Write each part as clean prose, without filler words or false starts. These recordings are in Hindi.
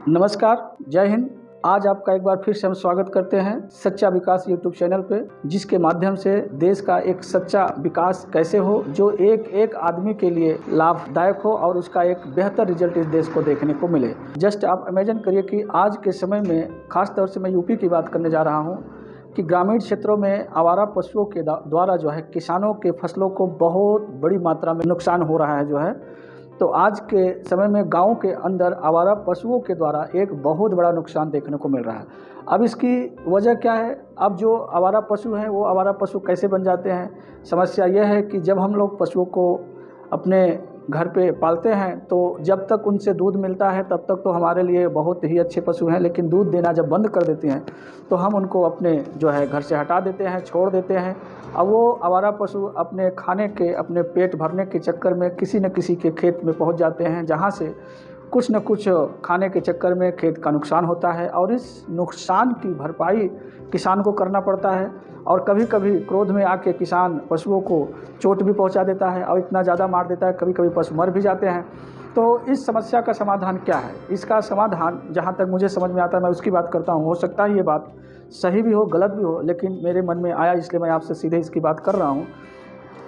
नमस्कार, जय हिंद। आज आपका एक बार फिर से हम स्वागत करते हैं सच्चा विकास यूट्यूब चैनल पे, जिसके माध्यम से देश का एक सच्चा विकास कैसे हो, जो एक एक आदमी के लिए लाभदायक हो और उसका एक बेहतर रिजल्ट इस देश को देखने को मिले। जस्ट आप इमेजिन करिए कि आज के समय में, खास तौर से मैं यूपी की बात करने जा रहा हूँ, कि ग्रामीण क्षेत्रों में आवारा पशुओं के द्वारा जो है किसानों के फसलों को बहुत बड़ी मात्रा में नुकसान हो रहा है जो है। तो आज के समय में गाँव के अंदर आवारा पशुओं के द्वारा एक बहुत बड़ा नुकसान देखने को मिल रहा है। अब इसकी वजह क्या है? अब जो आवारा पशु हैं वो आवारा पशु कैसे बन जाते हैं? समस्या यह है कि जब हम लोग पशुओं को अपने घर पे पालते हैं तो जब तक उनसे दूध मिलता है तब तक तो हमारे लिए बहुत ही अच्छे पशु हैं, लेकिन दूध देना जब बंद कर देते हैं तो हम उनको अपने जो है घर से हटा देते हैं, छोड़ देते हैं। अब वो आवारा पशु अपने खाने के, अपने पेट भरने के चक्कर में किसी न किसी के खेत में पहुंच जाते हैं, जहां से कुछ न कुछ खाने के चक्कर में खेत का नुकसान होता है और इस नुकसान की भरपाई किसान को करना पड़ता है। और कभी कभी क्रोध में आके किसान पशुओं को चोट भी पहुंचा देता है और इतना ज़्यादा मार देता है, कभी कभी पशु मर भी जाते हैं। तो इस समस्या का समाधान क्या है? इसका समाधान जहां तक मुझे समझ में आता है मैं उसकी बात करता हूं। हो सकता है ये बात सही भी हो, गलत भी हो, लेकिन मेरे मन में आया इसलिए मैं आपसे सीधे इसकी बात कर रहा हूँ।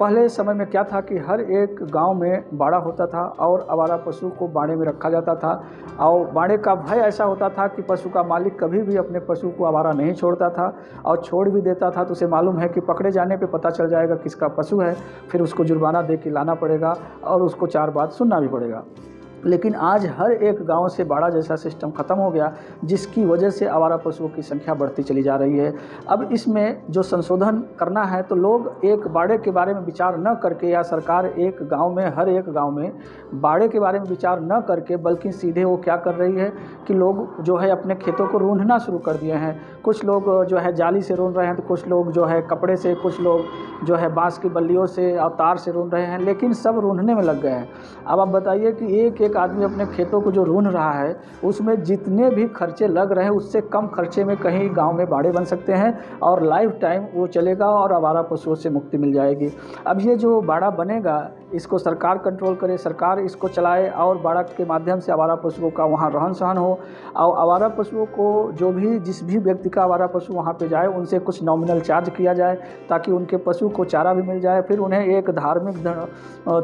पहले समय में क्या था कि हर एक गांव में बाड़ा होता था और आवारा पशु को बाड़े में रखा जाता था, और बाड़े का भय ऐसा होता था कि पशु का मालिक कभी भी अपने पशु को आवारा नहीं छोड़ता था, और छोड़ भी देता था तो उसे मालूम है कि पकड़े जाने पे पता चल जाएगा किसका पशु है, फिर उसको जुर्माना दे के लाना पड़ेगा और उसको 4 बात सुनना भी पड़ेगा। लेकिन आज हर एक गांव से बाड़ा जैसा सिस्टम ख़त्म हो गया, जिसकी वजह से आवारा पशुओं की संख्या बढ़ती चली जा रही है। अब इसमें जो संशोधन करना है तो लोग एक बाड़े के बारे में विचार न करके, या सरकार एक गांव में, हर एक गांव में बाड़े के बारे में विचार न करके, बल्कि सीधे वो क्या कर रही है कि लोग जो है अपने खेतों को रूंधना शुरू कर दिए हैं। कुछ लोग जो है जाली से रूंध रहे हैं, तो कुछ लोग जो है कपड़े से, कुछ लोग जो है बाँस की बल्लियों से और तार से रूंध रहे हैं, लेकिन सब रूंधने में लग गए हैं। अब आप बताइए कि एक आदमी अपने खेतों को जो रूंध रहा है उसमें जितने भी खर्चे लग रहे हैं उससे कम खर्चे में कहीं गांव में बाड़े बन सकते हैं और लाइफ टाइम वो चलेगा और आवारा पशुओं से मुक्ति मिल जाएगी। अब ये जो बाड़ा बनेगा इसको सरकार कंट्रोल करे, सरकार इसको चलाए और बाड़ा के माध्यम से आवारा पशुओं का वहाँ रहन सहन हो, और आवारा पशुओं को जिस भी व्यक्ति का आवारा पशु वहाँ पे जाए उनसे कुछ नॉमिनल चार्ज किया जाए, ताकि उनके पशु को चारा भी मिल जाए। फिर उन्हें एक धार्मिक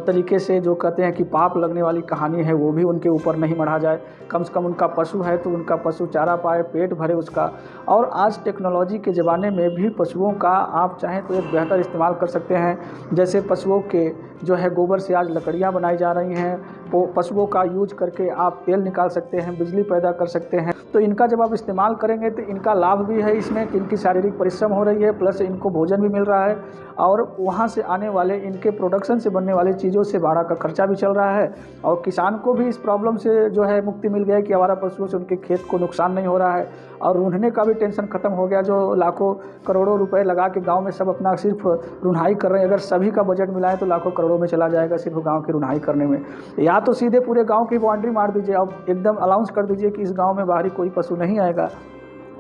तरीके से, जो कहते हैं कि पाप लगने वाली कहानी है, वो भी उनके ऊपर नहीं मढ़ा जाए। कम से कम उनका पशु है तो उनका पशु चारा पाए, पेट भरे उसका। और आज टेक्नोलॉजी के ज़माने में भी पशुओं का आप चाहें तो एक बेहतर इस्तेमाल कर सकते हैं। जैसे पशुओं के जो है गोबर से आज लकड़ियाँ बनाई जा रही हैं, वो पशुओं का यूज करके आप तेल निकाल सकते हैं, बिजली पैदा कर सकते हैं। तो इनका जब आप इस्तेमाल करेंगे तो इनका लाभ भी है इसमें कि इनकी शारीरिक परिश्रम हो रही है, प्लस इनको भोजन भी मिल रहा है, और वहाँ से आने वाले इनके प्रोडक्शन से बनने वाली चीज़ों से बाड़ा का खर्चा भी चल रहा है, और किसान को भी इस प्रॉब्लम से जो है मुक्ति मिल गई कि आवारा पशुओं से उनके खेत को नुकसान नहीं हो रहा है, और रूंधने का भी टेंशन खत्म हो गया। जो लाखों करोड़ों रुपए लगा के गांव में सब अपना सिर्फ रुन्हाई कर रहे हैं, अगर सभी का बजट मिलाए तो लाखों करोड़ों में चला जाएगा सिर्फ गांव की रुन्हाई करने में। या तो सीधे पूरे गांव की बाउंड्री मार दीजिए, अब एकदम अनाउंस कर दीजिए कि इस गांव में बाहरी कोई पशु नहीं आएगा,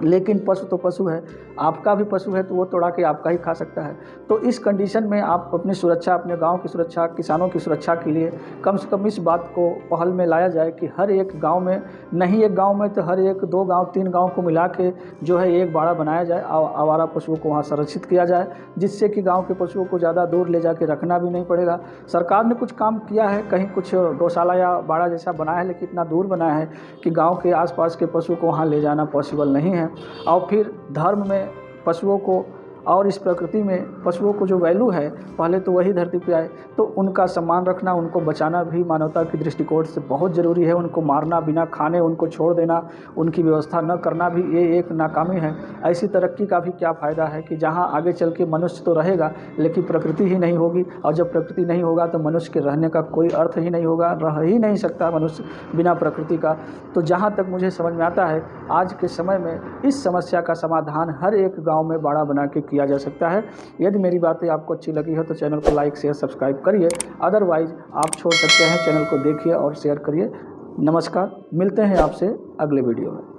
लेकिन पशु तो पशु है, आपका भी पशु है तो वो तोड़ा के आपका ही खा सकता है। तो इस कंडीशन में आप अपनी सुरक्षा, अपने गांव की सुरक्षा, किसानों की सुरक्षा के लिए कम से कम इस बात को पहल में लाया जाए कि हर एक गांव में, नहीं एक गांव में तो हर एक 2 गांव 3 गांव को मिला के जो है एक बाड़ा बनाया जाए, आवारा पशुओं को वहाँ संरक्षित किया जाए, जिससे कि गाँव के पशुओं को ज़्यादा दूर ले जाके रखना भी नहीं पड़ेगा। सरकार ने कुछ काम किया है, कहीं कुछ गौशाला या बाड़ा जैसा बनाया है, लेकिन इतना दूर बनाया है कि गाँव के आसपास के पशु को वहाँ ले जाना पॉसिबल नहीं है। और फिर धर्म में पशुओं को और इस प्रकृति में पशुओं को जो वैल्यू है, पहले तो वही धरती पे आए, तो उनका सम्मान रखना, उनको बचाना भी मानवता की दृष्टिकोण से बहुत ज़रूरी है। उनको मारना, बिना खाने उनको छोड़ देना, उनकी व्यवस्था न करना भी ये एक नाकामी है। ऐसी तरक्की का भी क्या फ़ायदा है कि जहाँ आगे चल के मनुष्य तो रहेगा लेकिन प्रकृति ही नहीं होगी, और जब प्रकृति नहीं होगा तो मनुष्य के रहने का कोई अर्थ ही नहीं होगा, रह ही नहीं सकता मनुष्य बिना प्रकृति का। तो जहाँ तक मुझे समझ में आता है, आज के समय में इस समस्या का समाधान हर एक गाँव में बाड़ा बना के किया जा सकता है। यदि मेरी बातें आपको अच्छी लगी हो तो चैनल को लाइक, शेयर, सब्सक्राइब करिए। अदरवाइज आप छोड़ सकते हैं, चैनल को देखिए और शेयर करिए। नमस्कार, मिलते हैं आपसे अगले वीडियो में।